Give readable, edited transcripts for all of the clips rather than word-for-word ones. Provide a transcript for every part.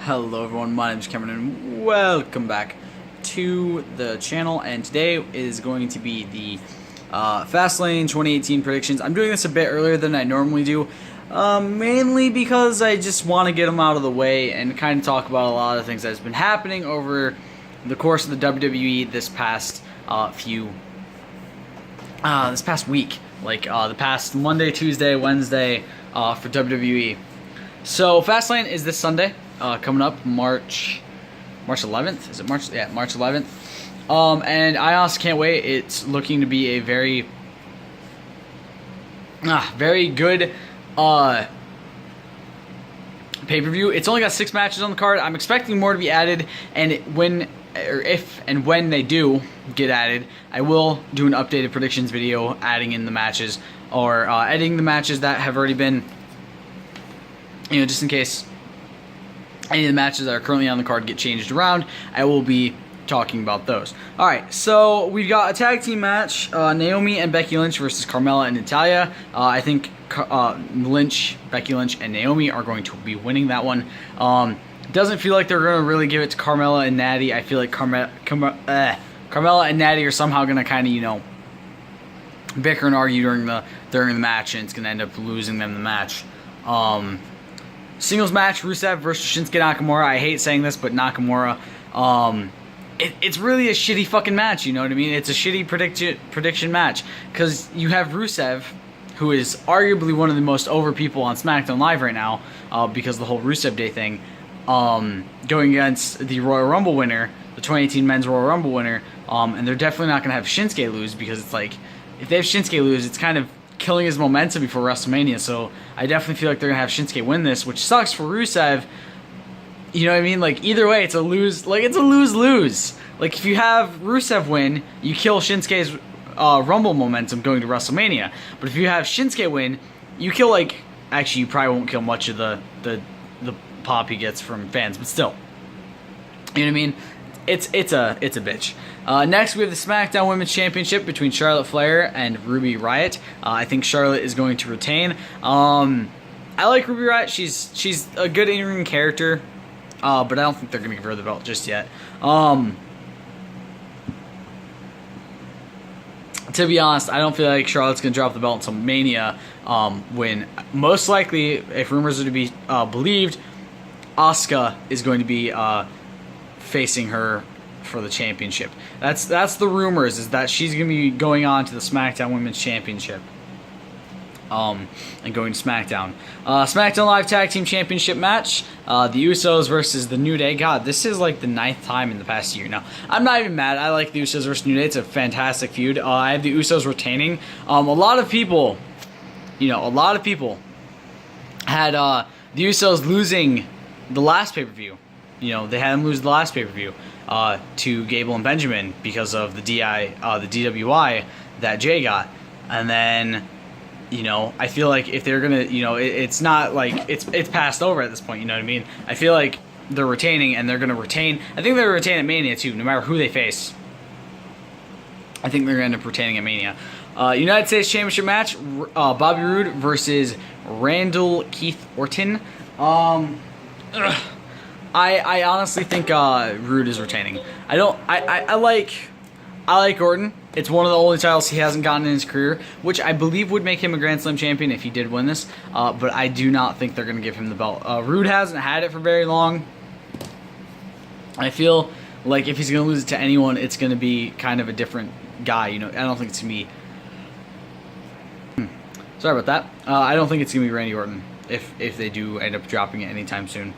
Hello everyone, my name is Cameron and welcome back to the channel, and today is going to be the Fastlane 2018 predictions. I'm doing this a bit earlier than I normally do, mainly because I just want to get them out of the way and kind of talk about a lot of things that's been happening over the course of the WWE this past this past week, like the past Monday, Tuesday, Wednesday for WWE. So Fastlane is this Sunday. Coming up March 11th. Is it March? Yeah, March 11th. And I honestly can't wait. It's looking to be a very good pay-per-view. It's only got 6 matches on the card. I'm expecting more to be added, and if and when they do get added, I will do an updated predictions video adding in the matches, or editing the matches that have already been, just in case any of the matches that are currently on the card get changed around. I will be talking about those. Alright, so we've got a tag team match, Naomi and Becky Lynch versus Carmella and Natalya. I think Becky Lynch, and Naomi are going to be winning that one. Doesn't feel like they're going to really give it to Carmella and Natty. I feel like Carmella and Natty are somehow going to kind of, bicker and argue during the match, and it's going to end up losing them the match. Singles match, Rusev versus Shinsuke Nakamura. I hate saying this, but Nakamura, it's really a shitty fucking match, you know what I mean? It's a shitty prediction match, because you have Rusev, who is arguably one of the most over people on SmackDown Live right now, because of the whole Rusev Day thing, going against the Royal Rumble winner, the 2018 Men's Royal Rumble winner, and they're definitely not going to have Shinsuke lose, because it's like, if they have Shinsuke lose, it's kind of killing his momentum before WrestleMania. So I definitely feel like they're gonna have Shinsuke win this, which sucks for Rusev. You know what I mean? Like, either way, it's a lose. Like, it's a lose-lose. Like, if you have Rusev win, you kill Shinsuke's Rumble momentum going to WrestleMania. But if you have Shinsuke win, you kill, like, actually, you probably won't kill much of the pop he gets from fans, but still, you know what I mean? It's a bitch. Next, we have the SmackDown Women's Championship between Charlotte Flair and Ruby Riott. I think Charlotte is going to retain. I like Ruby Riott. She's a good in-ring character, but I don't think they're going to give her the belt just yet. To be honest, I don't feel like Charlotte's going to drop the belt until Mania, when most likely, if rumors are to be believed, Asuka is going to be facing her for the championship. That's the rumors, is that she's going to be going on to the SmackDown Women's Championship, and going to SmackDown. SmackDown Live Tag Team Championship match, the Usos versus the New Day. God, this is like the 9th time in the past year now. I'm not even mad. I like the Usos versus New Day. It's a fantastic feud. I have the Usos retaining. A lot of people had the Usos losing the last pay-per-view. They had them lose the last pay-per-view to Gable and Benjamin because of the DWI that Jay got. And then, I feel like if they're going to, it's not like it's passed over at this point, you know what I mean? I feel like they're retaining, and they're going to retain. I think they're going to retain at Mania, too, no matter who they face. I think they're going to end up retaining at Mania. United States Championship match, Bobby Roode versus Randall Keith Orton. I honestly think Roode is retaining. I like Orton. It's one of the only titles he hasn't gotten in his career, which I believe would make him a Grand Slam champion if he did win this. But I do not think they're going to give him the belt. Roode hasn't had it for very long. I feel like if he's going to lose it to anyone, it's going to be kind of a different guy. I don't think it's going to be... Sorry about that. I don't think it's going to be Randy Orton if they do end up dropping it anytime soon.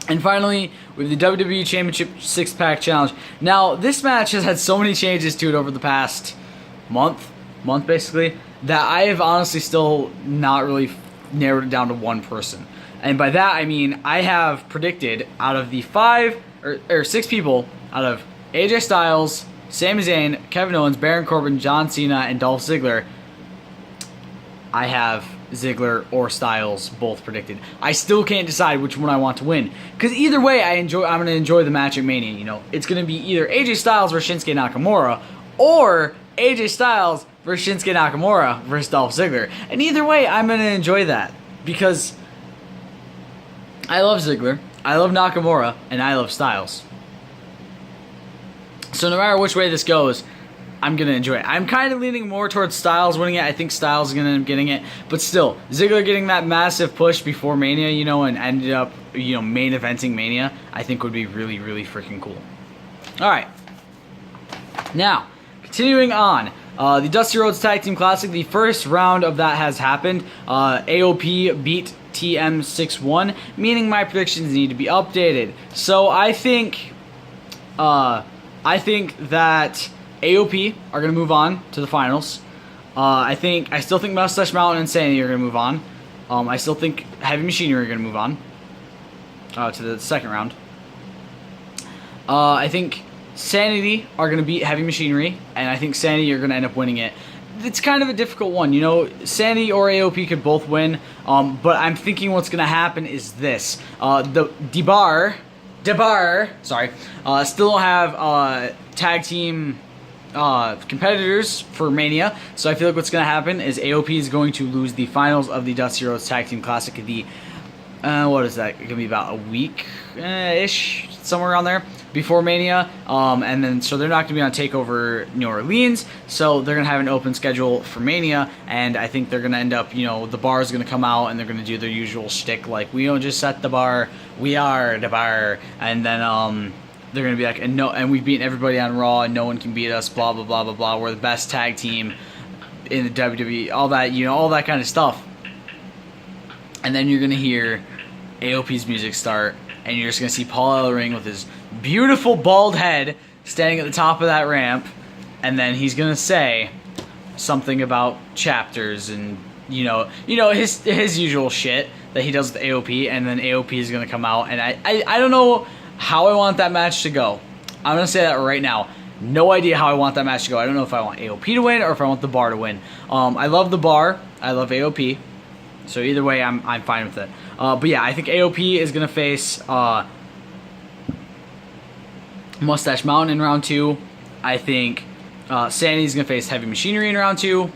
And finally, we have the WWE Championship 6-Pack Challenge. Now, this match has had so many changes to it over the past month basically, that I have honestly still not really narrowed it down to one person. And by that, I mean, I have predicted out of the 5 or 6 people, out of AJ Styles, Sami Zayn, Kevin Owens, Baron Corbin, John Cena, and Dolph Ziggler, I have Ziggler or Styles both predicted. I still can't decide which one I want to win, because either way, I'm going to enjoy the match at Mania. It's going to be either AJ Styles versus Shinsuke Nakamura, or AJ Styles versus Shinsuke Nakamura versus Dolph Ziggler. And either way, I'm going to enjoy that, because I love Ziggler. I love Nakamura, and I love Styles. So no matter which way this goes, I'm going to enjoy it. I'm kind of leaning more towards Styles winning it. I think Styles is going to end up getting it. But still, Ziggler getting that massive push before Mania, you know, and ended up, you know, main eventing Mania, I think would be really, really freaking cool. All right. Now, continuing on. The Dusty Rhodes Tag Team Classic, the first round of that has happened. AOP beat TM6-1, meaning my predictions need to be updated. So I think that AOP are going to move on to the finals. I still think Mustache Mountain and Sanity are going to move on. I still think Heavy Machinery are going to move on to the second round. I think Sanity are going to beat Heavy Machinery, and I think Sanity are going to end up winning it. It's kind of a difficult one, you know. Sanity or AOP could both win, but I'm thinking what's going to happen is this. The Debar, still don't have tag team competitors for Mania, so I feel like what's going to happen is AOP is going to lose the finals of the Dusty Rhodes Tag Team Classic. What is that? It could be about a week-ish, somewhere around there, before Mania. And then, so they're not going to be on TakeOver New Orleans, so they're going to have an open schedule for Mania, and I think they're going to end up, you know, the bar is going to come out, and they're going to do their usual shtick, like, we don't just set the bar, we are the bar, and then, they're going to be like, and we've beaten everybody on Raw, and no one can beat us, blah, blah, blah, blah, blah, we're the best tag team in the WWE, all that, you know, all that kind of stuff. And then you're going to hear AOP's music start, and you're just going to see Paul Ellering with his beautiful bald head standing at the top of that ramp, and then he's going to say something about chapters and, you know his usual shit that he does with AOP, and then AOP is going to come out, and I don't know how I want that match to go. I'm going to say that right now. No idea how I want that match to go. I don't know if I want AOP to win or if I want the bar to win. I love the bar. I love AOP. So either way, I'm fine with it. But yeah, I think AOP is going to face Mustache Mountain in round 2. I think Sanity is going to face Heavy Machinery in round 2.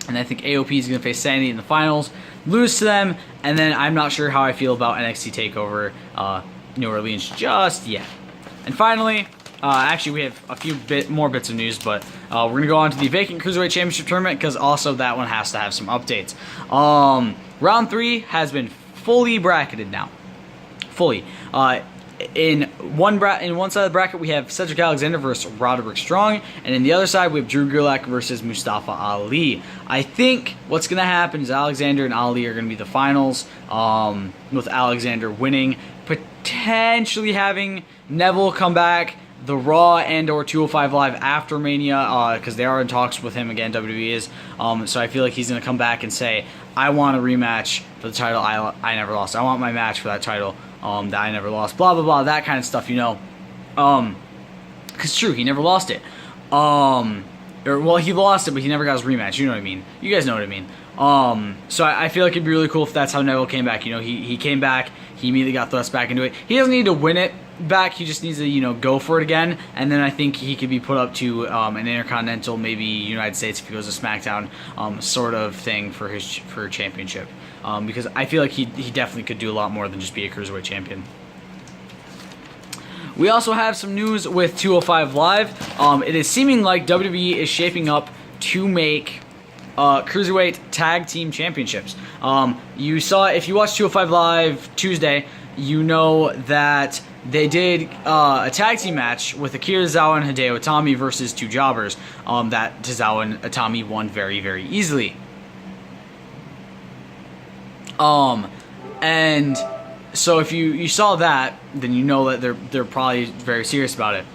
And I think AOP is going to face Sanity in the finals, lose to them, and then I'm not sure how I feel about NXT TakeOver New Orleans just yet. And finally, actually we have a few more bits of news, but we're going to go on to the Vacant Cruiserweight Championship Tournament, because also that one has to have some updates. Round 3 has been fully bracketed now. Fully. In one side of the bracket, we have Cedric Alexander versus Roderick Strong, and in the other side, we have Drew Gulak versus Mustafa Ali. I think what's going to happen is Alexander and Ali are going to be the finals, with Alexander winning, potentially having Neville come back, the Raw and or 205 Live after Mania, because they are in talks with him again, WWE is, so I feel like he's going to come back and say, I want a rematch for the title I never lost. I want my match for that title that I never lost, blah, blah, blah, that kind of stuff, you know. Because true, he never lost it. Well, he lost it, but he never got his rematch, you know what I mean. You guys know what I mean. So I feel like it'd be really cool if that's how Neville came back. You know, he came back, he immediately got thrust back into it. He doesn't need to win it back, he just needs to, you know, go for it again, and then I think he could be put up to an Intercontinental, maybe United States if he goes to SmackDown, sort of thing for his championship, because I feel like he definitely could do a lot more than just be a Cruiserweight champion. We also have some news with 205 Live. It is seeming like WWE is shaping up to make Cruiserweight Tag Team Championships. You saw, if you watched 205 Live Tuesday, you know that they did a tag team match with Akira Tozawa and Hideo Itami versus two jobbers, that Tozawa and Itami won very, very easily. And so if you saw that, then you know that they're probably very serious about it.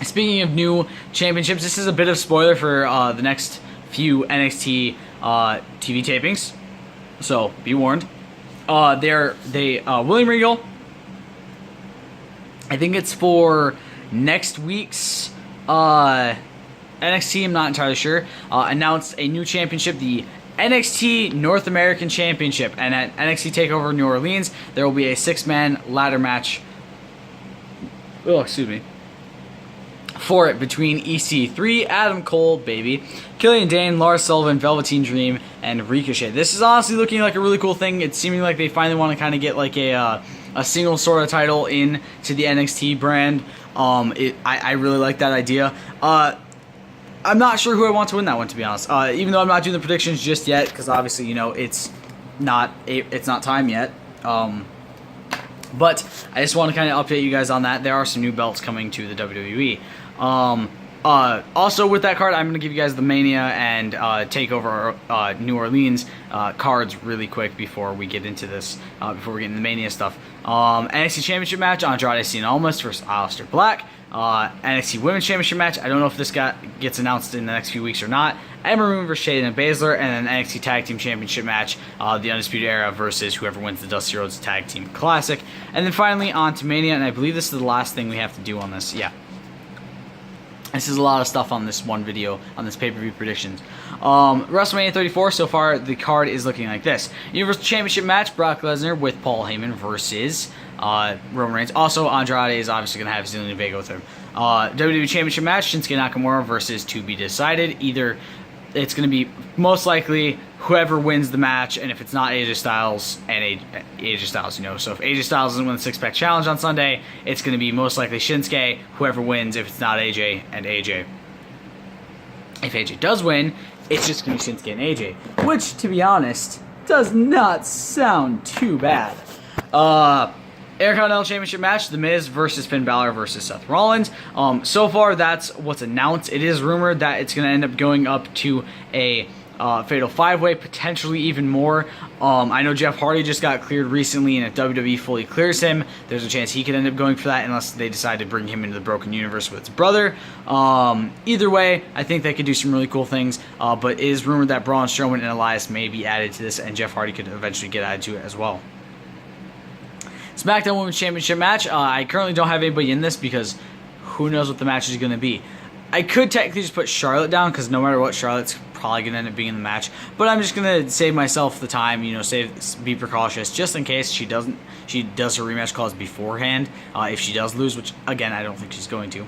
Speaking of new championships, this is a bit of spoiler for the next few NXT TV tapings, so be warned. William Regal, I think it's for next week's NXT, I'm not entirely sure, announced a new championship, the NXT North American Championship, and at NXT TakeOver New Orleans, there will be a 6-man ladder match, for it between EC3, Adam Cole, baby, Killian Dane, Lars Sullivan, Velveteen Dream, and Ricochet. This is honestly looking like a really cool thing. It's seeming like they finally want to kind of get like a single sort of title in to the NXT brand. I really like that idea. I'm not sure who I want to win that one, to be honest. Even though I'm not doing the predictions just yet, because obviously, you know, it's not time yet. But I just want to kind of update you guys on that. There are some new belts coming to the WWE. Also with that card, I'm going to give you guys the Mania and Takeover New Orleans cards really quick before we get into this, before we get into the Mania stuff. NXT Championship match, Andrade Cien Almas versus Aleister Black. NXT Women's Championship match, I don't know if this gets announced in the next few weeks or not. Ember Moon versus Shayna Baszler, and then NXT Tag Team Championship match, the Undisputed Era versus whoever wins the Dusty Rhodes Tag Team Classic. And then finally on to Mania, and I believe this is the last thing we have to do on this. Yeah. This is a lot of stuff on this one video, on this pay-per-view predictions. WrestleMania 34, so far the card is looking like this. Universal Championship match, Brock Lesnar with Paul Heyman versus Roman Reigns. Also, Andrade is obviously going to have Zelina Vega with him. WWE Championship match, Shinsuke Nakamura versus To Be Decided. Either it's going to be most likely whoever wins the match, and if it's not AJ Styles and AJ Styles, you know. So if AJ Styles doesn't win the six-pack challenge on Sunday, it's going to be most likely Shinsuke, whoever wins, if it's not AJ and AJ. If AJ does win, it's just going to be Shinsuke and AJ, which, to be honest, does not sound too bad. Intercontinental Championship match, The Miz versus Finn Balor versus Seth Rollins. So far, that's what's announced. It is rumored that it's going to end up going up to a Fatal 5-Way, potentially even more. I know Jeff Hardy just got cleared recently, and if WWE fully clears him, there's a chance he could end up going for that unless they decide to bring him into the Broken Universe with his brother. Either way, I think they could do some really cool things, but it is rumored that Braun Strowman and Elias may be added to this, and Jeff Hardy could eventually get added to it as well. SmackDown Women's Championship match. I currently don't have anybody in this because who knows what the match is going to be. I could technically just put Charlotte down because no matter what, Charlotte's probably going to end up being in the match. But I'm just going to save myself the time, you know, be precautious just in case she does her rematch clause beforehand. If she does lose, which again I don't think she's going to.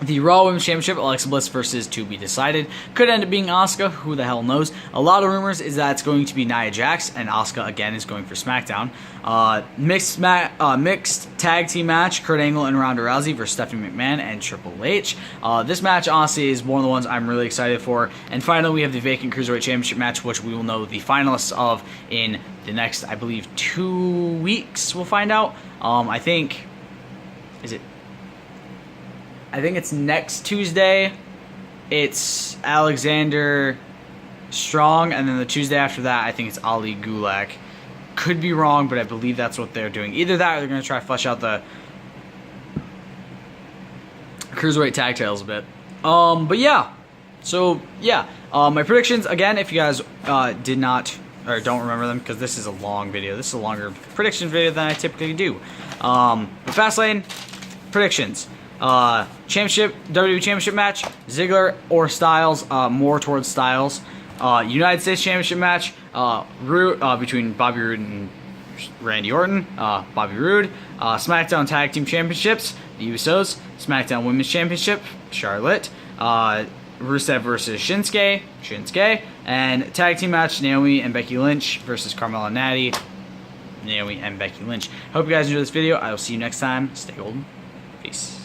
The Raw Women's Championship, Alexa Bliss versus To Be Decided. Could end up being Asuka, who the hell knows. A lot of rumors is that it's going to be Nia Jax, and Asuka, again, is going for SmackDown. Mixed tag team match, Kurt Angle and Ronda Rousey versus Stephanie McMahon and Triple H. This match, honestly, is one of the ones I'm really excited for. And finally, we have the vacant Cruiserweight Championship match, which we will know the finalists of in the next, I believe, 2 weeks. We'll find out. I think it's next Tuesday. It's Alexander Strong, and then the Tuesday after that, I think it's Ali Gulak. Could be wrong, but I believe that's what they're doing. Either that or they're going to try to flesh out the Cruiserweight tag titles a bit. But yeah. So, yeah. My predictions, again, if you guys did not or don't remember them, because this is a long video. This is a longer prediction video than I typically do. But Fastlane, predictions. WWE Championship match, Ziggler or Styles, more towards Styles. United States Championship match, between Bobby Roode and Randy Orton, Bobby Roode. SmackDown Tag Team Championships, the Usos. SmackDown Women's Championship, Charlotte. Rusev versus Shinsuke. And tag team match, Naomi and Becky Lynch versus Carmella and Natty. Naomi and Becky Lynch. Hope you guys enjoyed this video. I will see you next time. Stay golden. Peace.